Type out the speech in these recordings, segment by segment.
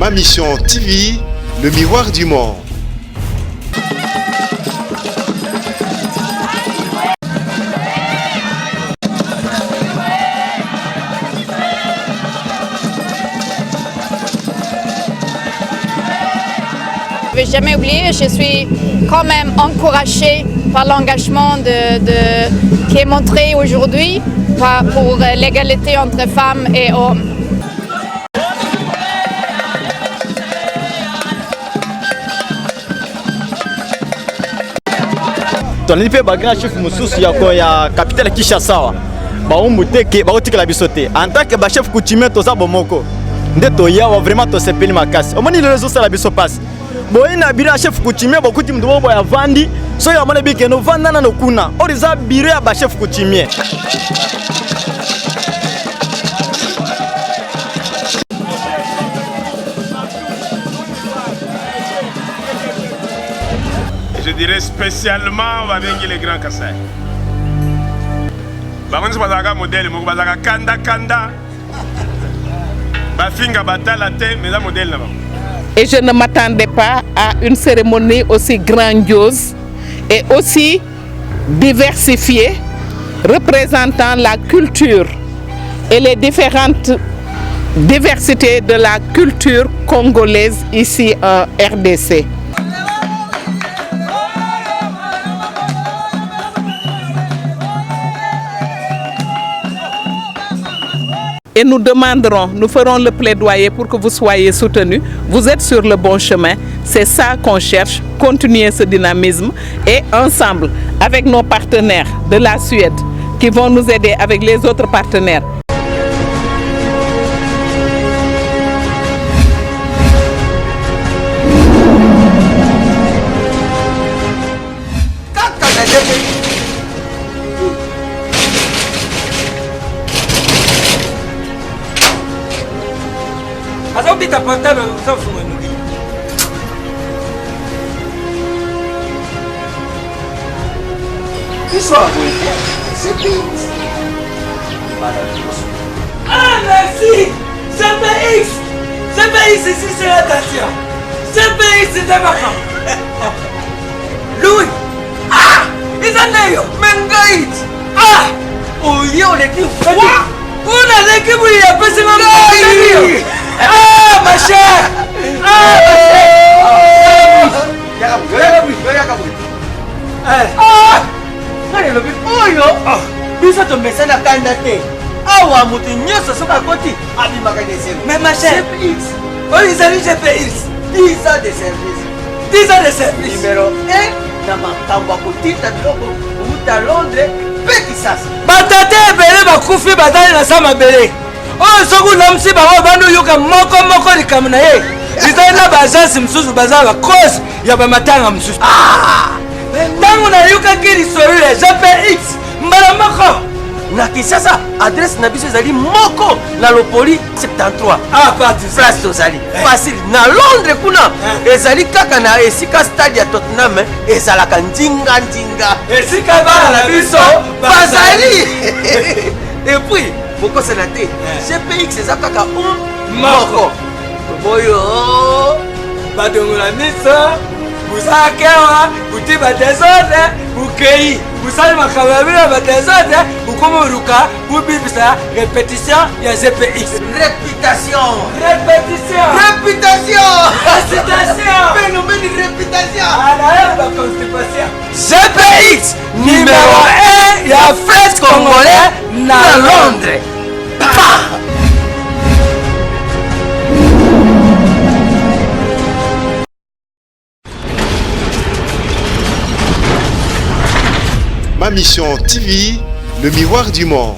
Ma Mission TV, le miroir du monde. Je ne vais jamais oublier, je suis quand même encouragée par l'engagement qui est montré aujourd'hui pour l'égalité entre femmes et hommes. Tony pe grand chef mususu ya capitale Kinshasa ba umuteke ba otikala bisote en tant que ba chef coutumier toza bomoko nde to yawa vraiment to sepeli makasi omoni le réseau sala biso passe boyina bira chef coutumier bokuti mdu bo ya vandi so ya mona bike no vanda na no kuna oriza biro ya ba chef coutumier. Je dirais spécialement avec les grands Kassai. Bamonzi bazaka modèle moko bazaka kanda. Bafinga batala te mais la modèle là. Et je ne m'attendais pas à une cérémonie aussi grandiose et aussi diversifiée, représentant la culture et les différentes diversités de la culture congolaise ici en RDC. Et nous demanderons, nous ferons le plaidoyer pour que vous soyez soutenus. Vous êtes sur le bon chemin. C'est ça qu'on cherche, continuer ce dynamisme. Et ensemble, avec nos partenaires de la Suède, qui vont nous aider avec les autres partenaires. Azauti tapata na usafu mwenye. Isso Ah merci! CPX! CPX ici c'est la Dacia! CPX c'est un vacan! Louis! Ah! Isaneyo! Mengaït! Ah! Oh yo les types! Quoi? On a l'équipe où il y a pas si mal! Ah ma chère! Ah ma chère! Ah! Allez le but! Oh yo! Bisa to mesana kanda te! Awa mutu nyoso soka koti! abimaka des services. Mais ma chère! CPX. Oh ils allaient GPX! 10 ans de service. 10 ans de service! Numéro 1 na makambo ya kotinda biloko kouta Londres mpe Kisasa. Batata ebele bakufi bazali na sa mabele oyo soki unamusi bango bandi oyoka moko likambo na ye lizali na baagence mosusu bazala bacause ya bamatanga mosusu ntango nayokaki lisolo ya GPX mbala moko Na Kisasa adresse na biso ezali moko na Lopoli 73. Place tozali facile na Londres kuna ezali kaka na esika stade ya Tottenham ezalaka ndinga esika bana na biso bazali et puis bokosana te GPX eza kaka moko boyo badongola miso buzakewa buti badesordre bukei busali makambo ya bino badesordre bukomoruka bubibisa répétition ya GPX. Réputation. Phénomène de réputation. GPX numéro 1 ya fête congolais na Londres. Ma Mission TV, le miroir du monde.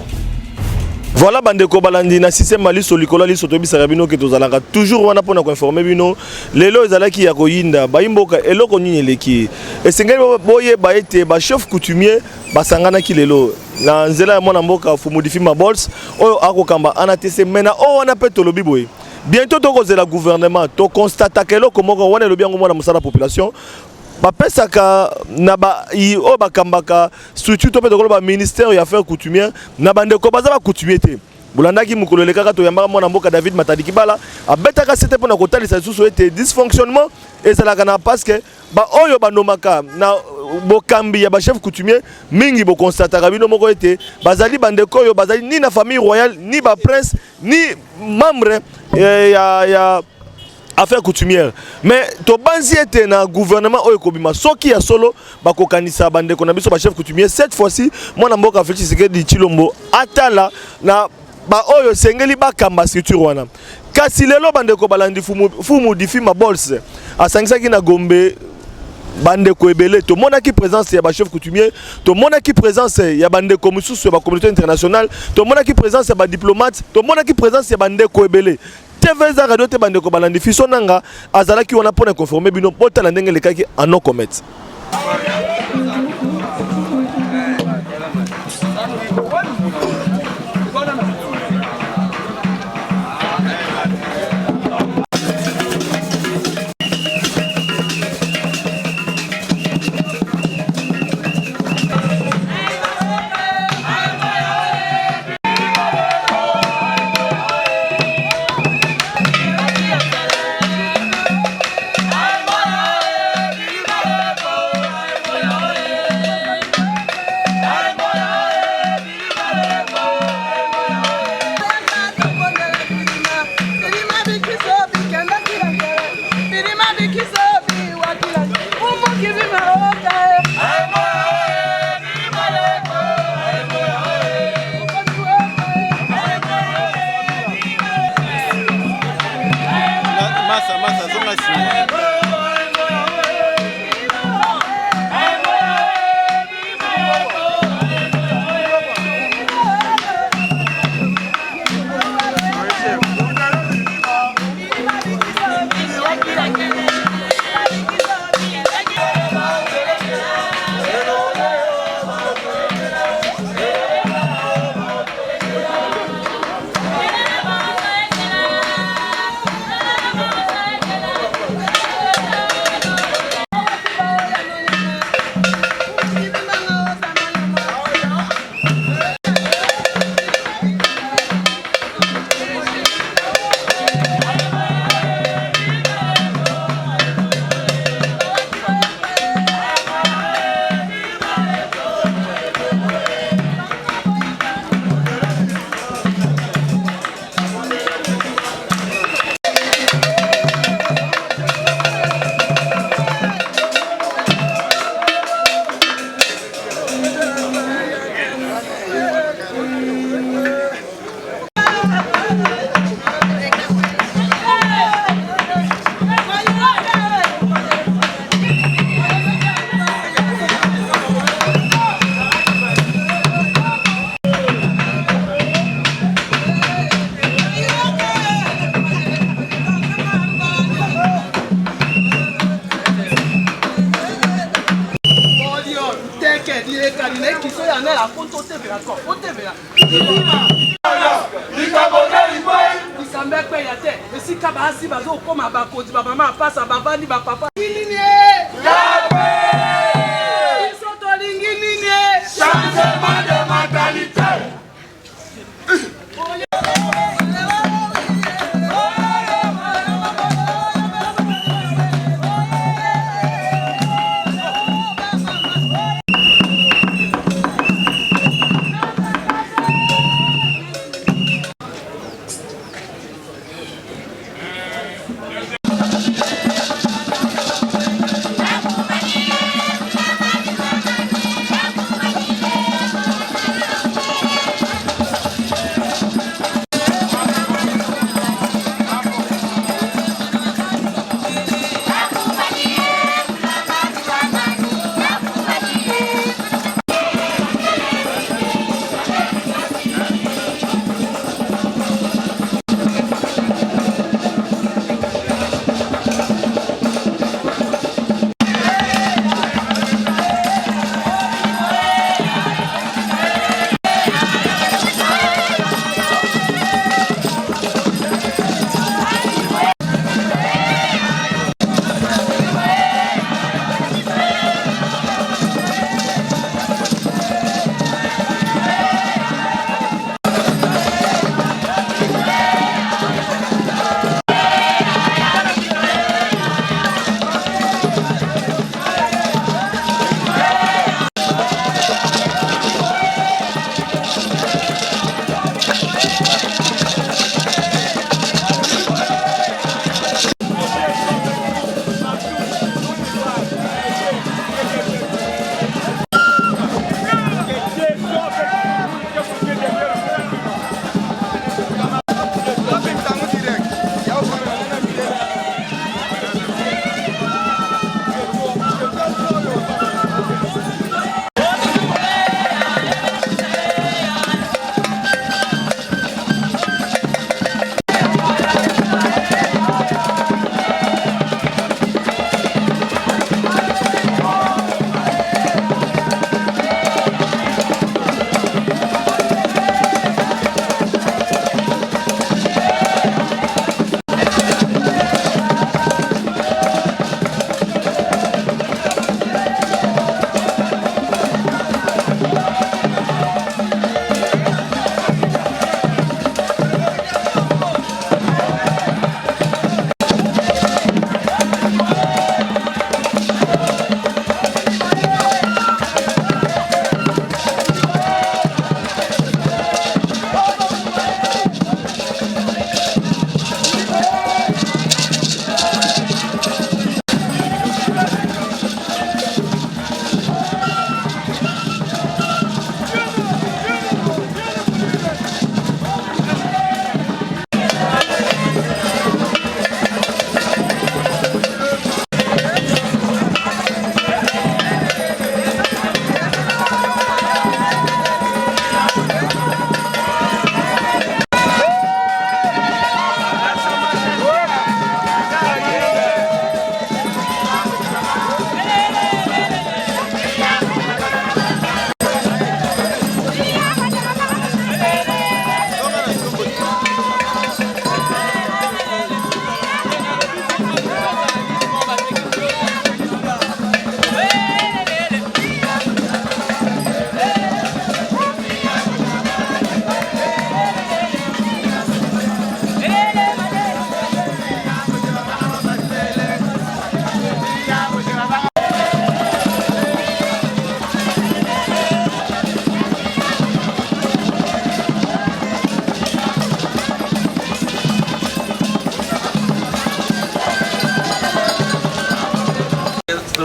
Voilà bandeko balandi na système liso likola liso to bisaka bino ke tozalaka toujours wana pona ko informer bino lelo ezalaki ya koyinda bayimboka eloko nini eleki esengeli boye baete ba chef coutumier basangana ki lelo na nzela ya mwana mboka fu modifie ma bols oyo akokamba anatese mena o wana pe tolobi boye bientôt to kozela gouvernement to constata que eloko moko wana lobi yango mwana musala population bapesaka na ba bakambaka structure to pe to ba ministère ya affaires coutumières na bandeko baza ba coutumier te bolandaki mokolo elekaka toyambaka mwana mboka David Matadi Kibala abetaka sete mpona kotalisa lisusu ete dysfonctionnement ezalaka na parce que oyo banomaka na bokambi ya chef coutumier mingi bokonstataka bino moko ete bazali bandeko oyo bazali ni na famille royale ni prince ni membre ya affaire coutumière. Mais to banzi ete na gouvernement oyo kobima soki ya solo bakokanisa bandeko na biso chef coutumier cette fois-ci mwana mboka Félix Tshisekedi Tshilombo atala na oyo sengeli bakamba structure wana. Kasi lelo bandeko balandi fumu difi mabolse asangisaki na Gombe bandeko ebele to monaki présence ya chef coutumier to monaki présence ya bandeko mususu ya communauté internationale to monaki présence ya diplomate to monaki présence ya bandeko ebele TVZ radio te bandeko balandi fiso nanga azalaki wana pona conformer bino botala ndenge lekaki ano commet.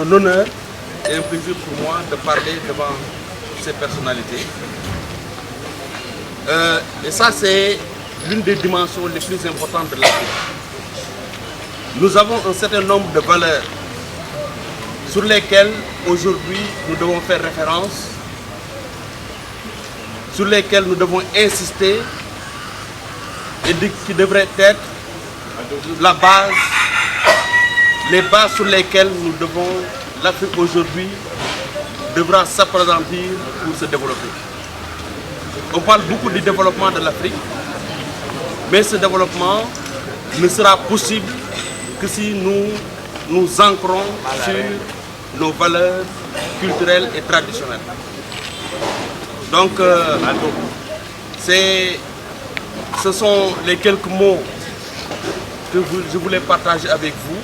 un honneur et un plaisir pour moi de parler devant ces personnalités. Et ça, c'est l'une des dimensions les plus importantes de l'Afrique. Nous avons un certain nombre de valeurs sur lesquelles aujourd'hui nous devons faire référence, sur lesquelles nous devons insister et qui devraient être la base, les bases sur lesquelles nous devons, l'Afrique aujourd'hui devra s'appesantir pour se développer. On parle beaucoup du développement de l'Afrique, mais ce développement ne sera possible que si nous nous ancrons sur nos valeurs culturelles et traditionnelles. Donc, ce sont les quelques mots que je voulais partager avec vous.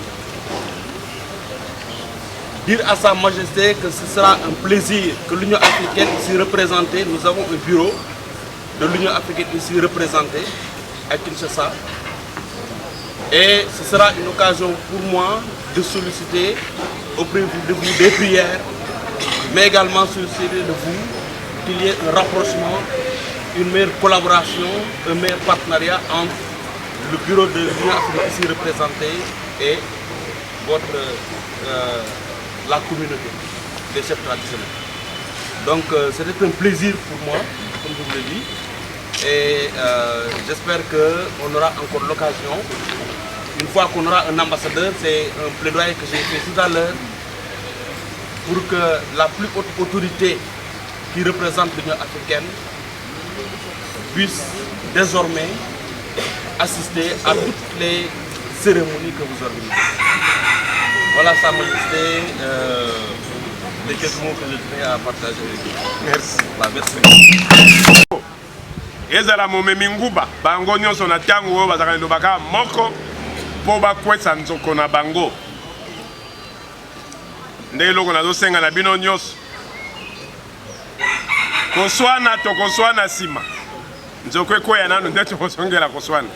Dire à Sa Majesté que ce sera un plaisir que l'Union africaine ici représentée, nous avons un bureau de l'Union africaine ici représenté à Kinshasa. Et ce sera une occasion pour moi de solliciter auprès de vous des prières, mais également solliciter de vous qu'il y ait un rapprochement, une meilleure collaboration, un meilleur partenariat entre le bureau de l'Union africaine ici représenté et la communauté des chefs traditionnels. Donc c'était un plaisir pour moi, comme je vous l'ai dit, et j'espère qu'on aura encore l'occasion, une fois qu'on aura un ambassadeur, c'est un plaidoyer que j'ai fait tout à l'heure, pour que la plus haute autorité qui représente l'Union africaine puisse désormais assister à toutes les cérémonies que vous organisez. Voilà, Sa Majesté, les quelques mots que je tenais à partager avec vous. Merci. Bah, merci. ezala momemi nguba bango nyonso na ntango oyo bazalaka lobaka moko mpo bakwesa nzoko na bango nde eloko nazosenga na bino nyonso koswana tokoswana nsima nzoko ekweya nano nde tokosongela koswana.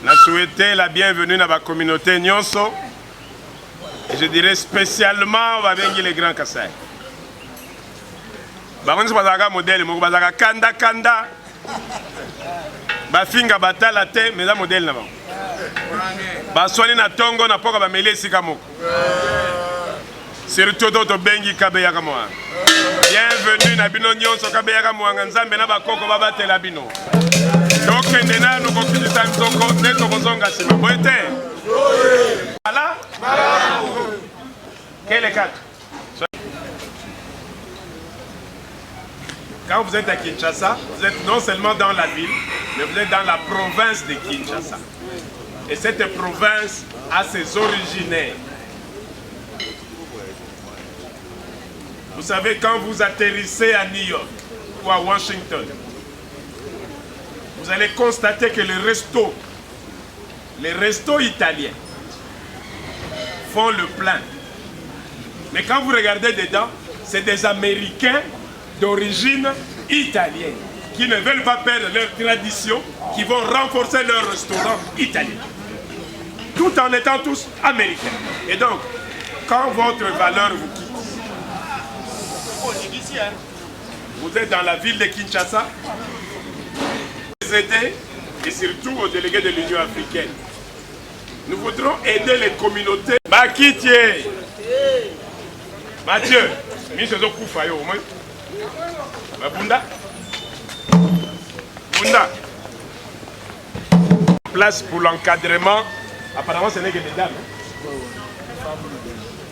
Na souhaité la bienvenue dans la communauté nyonso. Et je dirais spécialement les grands Kassai. Bango bazaka modèle moko bazaka kanda kanda. Ba finga batala te mais la modèle na bango. Ba swali na tongo na poka ba mele sika moko. Surtout d'autres bengi kabeya kamo. Bienvenue na bino nyonso kabeya kamo nzambe na bakoko babatela bino. Donc maintenant nous continuons à nous neto bozonga sima. Boete. Voilà. Quel est 4? Quand vous êtes à Kinshasa, vous êtes non seulement dans la ville, mais vous êtes dans la province de Kinshasa. Et cette province a ses originaires. Vous savez, quand vous atterrissez à New York ou à Washington, vous allez constater que les restos italiens font le plein. Mais quand vous regardez dedans, c'est des Américains d'origine italienne qui ne veulent pas perdre leur tradition, qui vont renforcer leur restaurant italien, tout en étant tous américains. Et donc, quand votre valeur vous quitte, vous êtes dans la ville de Kinshasa, vous aidez, et surtout aux délégués de l'Union africaine. Nous voudrons aider les communautés. Bakitié, Mathieu, Bunda, place pour l'encadrement. Apparemment, ce n'est que des dames.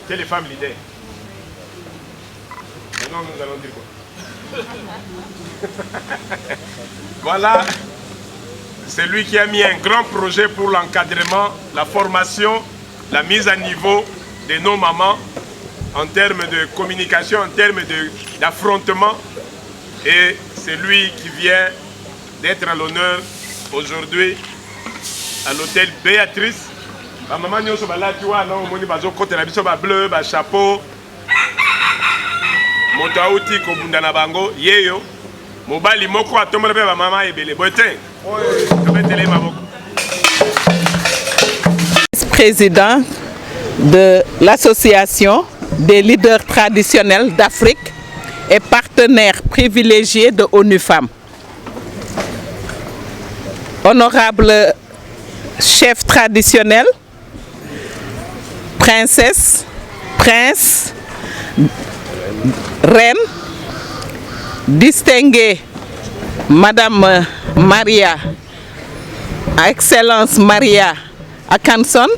C'est les femmes leaders. Maintenant, nous allons dire quoi? Voilà. C'est lui qui a mis un grand projet pour l'encadrement, la formation, la mise à niveau de nos mamans en termes de communication, en termes d'affrontement. Et c'est lui qui vient d'être à l'honneur aujourd'hui à l'hôtel Béatrice. Ma maman nous sommes là, tu vois, non, on a côté la biso bleu, ba chapeau, montaouti kobunda na bango, yeyo, mobali moko atomba pe ba maman ebele botin. Vice-président de l'association des leaders traditionnels d'Afrique et partenaire privilégié de ONU Femmes. Honorable chef traditionnel, princesse, prince, reine, distinguée Madame Maria, Excellence Maria Akanson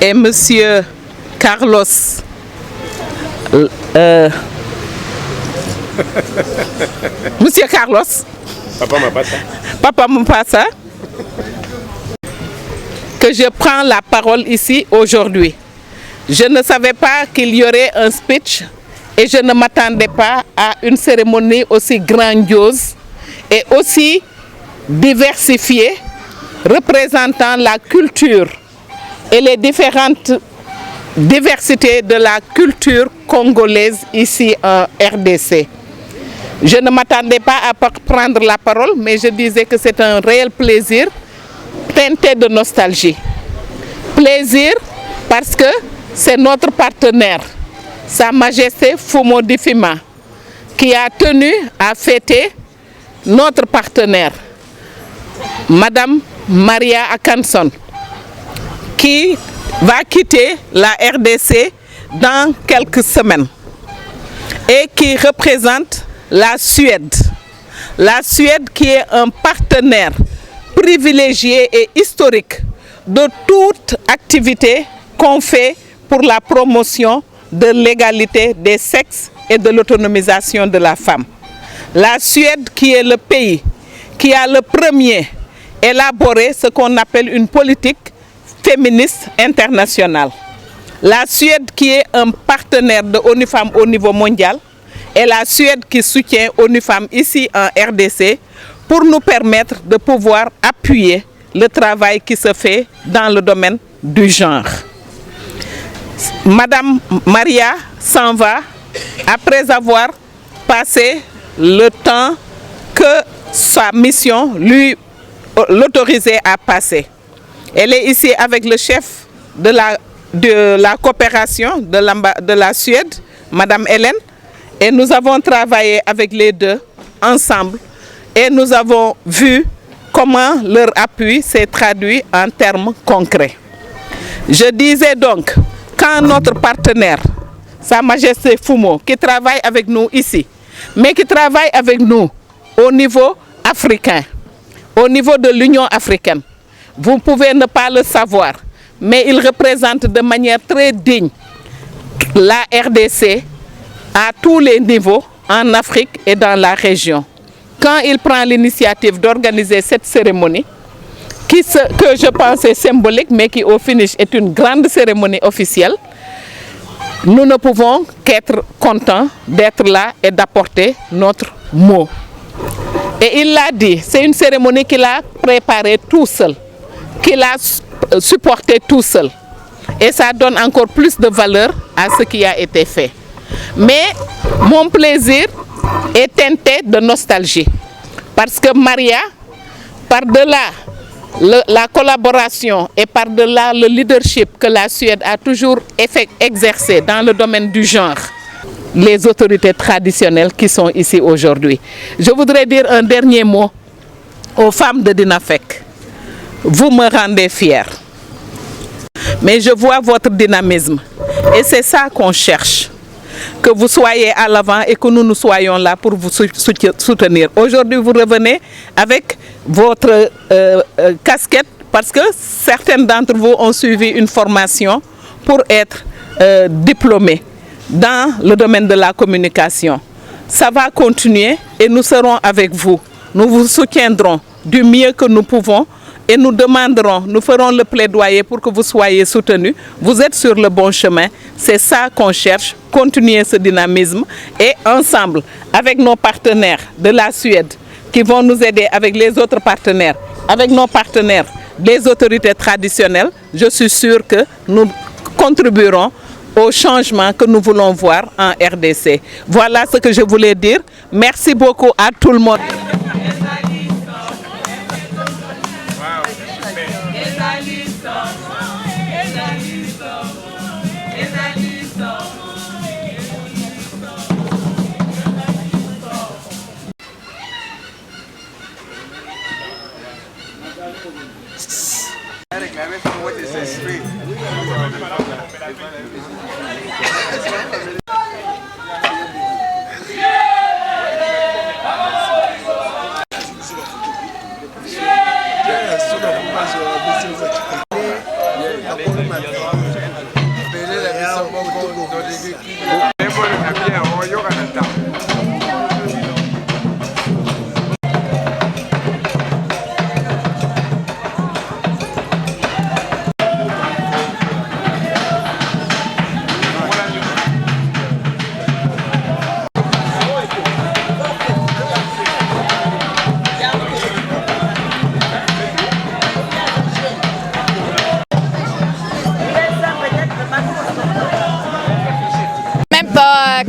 et Monsieur Carlos Monsieur Carlos Papa Mapassa, que je prends la parole ici aujourd'hui. Je ne savais pas qu'il y aurait un speech et je ne m'attendais pas à une cérémonie aussi grandiose et aussi diversifiée, représentant la culture et les différentes diversités de la culture congolaise ici en RDC. Je ne m'attendais pas à prendre la parole, mais je disais que c'est un réel plaisir teinté de nostalgie. Plaisir parce que c'est notre partenaire, Sa Majesté Fumo Difima, qui a tenu à fêter notre partenaire, Madame Maria Akanson, qui va quitter la RDC dans quelques semaines et qui représente la Suède. La Suède qui est un partenaire privilégié et historique de toute activité qu'on fait pour la promotion de l'égalité des sexes et de l'autonomisation de la femme. La Suède qui est le pays qui a le premier élaboré ce qu'on appelle une politique féministe internationale. La Suède qui est un partenaire de ONU Femmes au niveau mondial et la Suède qui soutient ONU Femmes ici en RDC pour nous permettre de pouvoir appuyer le travail qui se fait dans le domaine du genre. Madame Maria s'en va après avoir passé le temps que sa mission lui l'autorisait à passer. Elle est ici avec le chef de la coopération de la Suède, Madame Hélène, et nous avons travaillé avec les deux ensemble et nous avons vu comment leur appui s'est traduit en termes concrets. Je disais donc, quand notre partenaire, Sa Majesté Fumo, qui travaille avec nous ici, mais qui travaille avec nous au niveau africain, au niveau de l'Union africaine, vous pouvez ne pas le savoir, mais il représente de manière très digne la RDC à tous les niveaux en Afrique et dans la région. Quand il prend l'initiative d'organiser cette cérémonie, que je pense est symbolique, mais qui au finish est une grande cérémonie officielle, nous ne pouvons qu'être contents d'être là et d'apporter notre mot. Et il l'a dit, c'est une cérémonie qu'il a préparée tout seul, qu'il a supportée tout seul. Et ça donne encore plus de valeur à ce qui a été fait. Mais mon plaisir est teinté de nostalgie. Parce que Maria, par-delà la collaboration et par-delà le leadership que la Suède a toujours exercé dans le domaine du genre, les autorités traditionnelles qui sont ici aujourd'hui. Je voudrais dire un dernier mot aux femmes de Dinafec. Vous me rendez fière. Mais je vois votre dynamisme et c'est ça qu'on cherche. Que vous soyez à l'avant et que nous soyons là pour vous soutenir. Aujourd'hui, vous revenez avec votre casquette parce que certaines d'entre vous ont suivi une formation pour être diplômés dans le domaine de la communication. Ça va continuer et nous serons avec vous. Nous vous soutiendrons du mieux que nous pouvons et nous demanderons, nous ferons le plaidoyer pour que vous soyez soutenus. Vous êtes sur le bon chemin. C'est ça qu'on cherche, continuer ce dynamisme et ensemble, avec nos partenaires de la Suède, qui vont nous aider avec les autres partenaires, avec nos partenaires, les autorités traditionnelles, je suis sûr que nous contribuerons au changement que nous voulons voir en RDC. Voilà ce que je voulais dire. Merci beaucoup à tout le monde.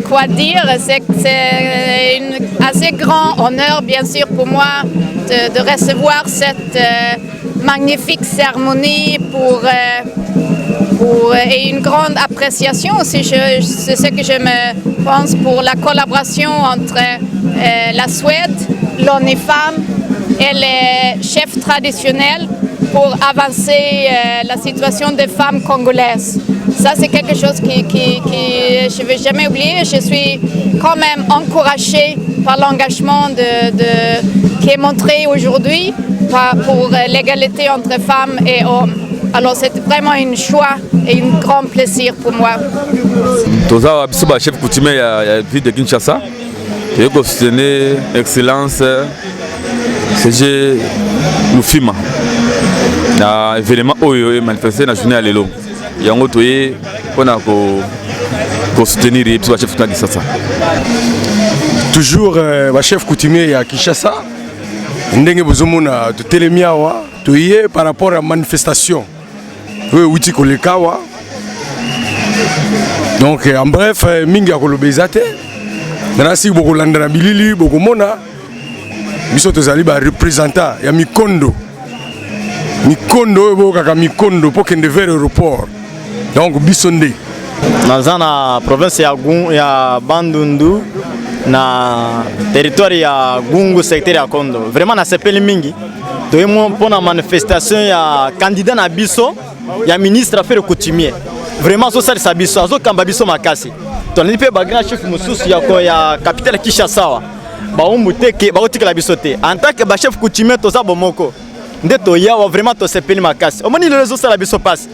Quoi dire, c'est un assez grand honneur bien sûr pour moi de recevoir cette magnifique cérémonie et une grande appréciation aussi, c'est ce que je me pense pour la collaboration entre la Suède, l'ONU Femmes et les chefs traditionnels pour avancer la situation des femmes congolaises. Ça, c'est quelque chose que je ne vais jamais oublier. Je suis quand même encouragée par l'engagement qui est montré aujourd'hui pour l'égalité entre femmes et hommes. Alors, c'est vraiment une joie et un grand plaisir pour moi. Toza Abisuba, chef coutumier de la ville de Kinshasa, qui a soutené l'excellence CG Lufima. L'événement est manifesté dans la journée à l'élo. Yango toye pona ko soutenir les chefs coutumiers de Kinshasa. Toujours le chef coutumier à Kinshasa. Ndenge bozomona to telemiawa toye par rapport à la manifestation. Oui, outi kolekawa. Donc en bref, mingi akolobezate. Nasi boko landana bilili boko mona. Biso tozali ba représentant ya Mikondo. Mikondo boka ka Mikondo pour kende vers aéroport. Donc bisonde. Dans la province ya Bandundu na territoire ya Gungu secteur ya Kondo. Vraiment na sepeli mingi. Toyemo pour la manifestation ya candidat na biso ya ministre affaires coutumier. Vraiment so sali sabiso azo kamba biso makasi. Toni pe bagra chef mususu ya capitale Kinshasa. Ba umuteke ba otikala biso te. En tant que ba chef coutumier to za bomoko. Nde to yawa vraiment to sepeli makasi. Omoni le réseau sala biso passe.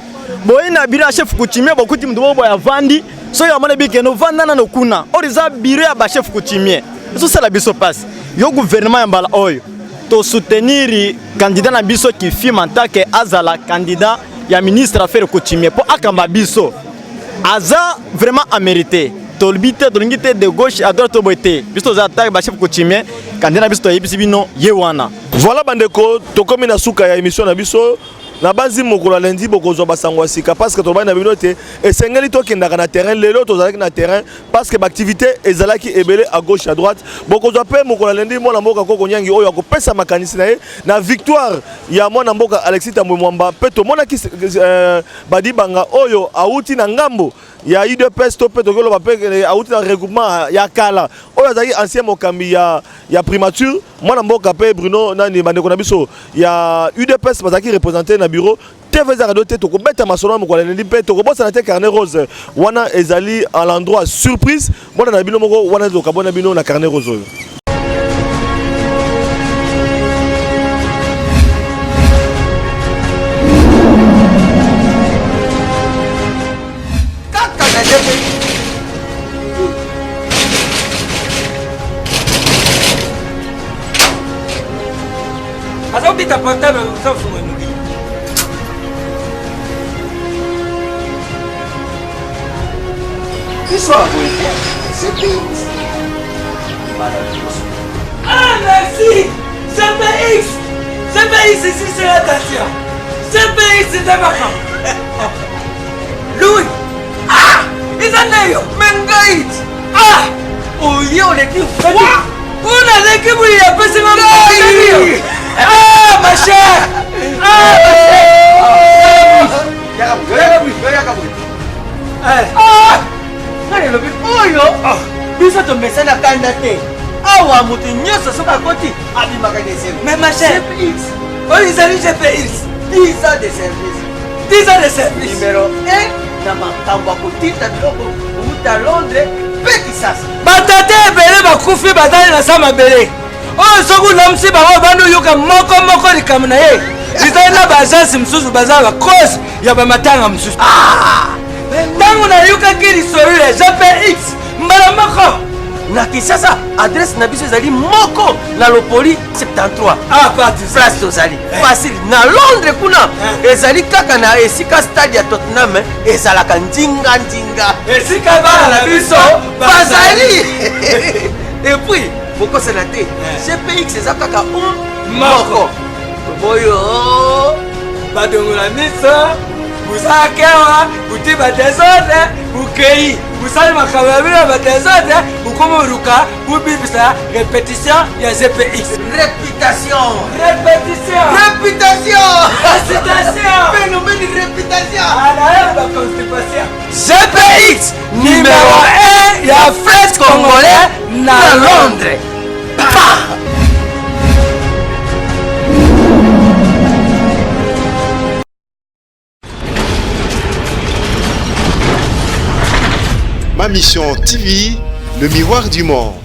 Boina bira chef coutumier bokuti mdubo ya vandi so ya mona bike no vanda na no kuna. Oriza bira ya ba chef coutumier. So sala biso passe. Yo gouvernement ya mbala oyo to soutenir candidat na biso qui firme en tant que azala candidat ya ministre affaires coutumier pour akamba biso. Aza vraiment a mérité. Tolbite dolingite de gauche à droite boité. Biso za attaque ba chef coutumier candidat biso yebisi bino yewana. Voilà bandeko to komi na suka ya émission na biso. Na base mokolo lundi bokozo basangwa sika parce que to ba na binote et sengeli to kendaka na terrain lelo to zalaki na terrain parce que l'activité ezalaki ebele à gauche à droite bokozo pe mokolo lundi mona mboka koko nyangi oyo akopesa makanisi na ye na victoire ya mwana mboka Alexis Tambwe Mwamba pe to mona ki badi banga oyo auti na ngambo ya UDPS to pe to kolo ba pe auti na regroupement ya kala oyo azali ancien mokambi ya primature mwana mboka pe Bruno nani bandeko na biso ya UDPS bazaki représenter na bureau TV Zarado te to ko beta masolo mo ko lendi pe to ko bossa na te carnet rose wana ezali à l'endroit surprise mona na bino moko wana zo ka bona bino na carnet rose. Azauti ta portable usafu mwenye. Ah merci. CPX. CPX ici c'est la station. CPX c'est ta vacances. Louis. Ah. Izaneyo. Mengait. Ah. Oh yo les qui. Una l'équipe où il y a pas seulement Louis. Ah ma chère. Ah ma chère. Ah. Kale lobi oyo biso to mesana kanda te awa mutu nyoso soka koti abimaka desel mais ma chère oyo izali GPX 10 ans de service numéro 1 na makambo ya kotinda biloko kouta Londres mpe Kisasa. batate ebele bakufi bazali na sa mabele oyo soki unamisi bango bandi oyoka moko likambo na ye ezali na baagence mosusu bazala bakosi ya bamatanga mosusu ntango nayokaki lisolo ya GPX mbala moko na Kisasa adresse na biso ezali moko na Lopoli 73 place tozali facile na Londres kuna ezali kaka na esika stade ya Tottenham ezalaka ndinga esika bana na biso bazali et puis bokosela te GPX eza kaka moko boyo badongola miso busakewa buti badesordre bukei busali makambo ya bino badesordre bukomoruka bubibisa répétition ya GPX réputation phénomène réputation GPX numéro 1 ya fête congolais na Londres. Ma mission TV, le miroir du monde.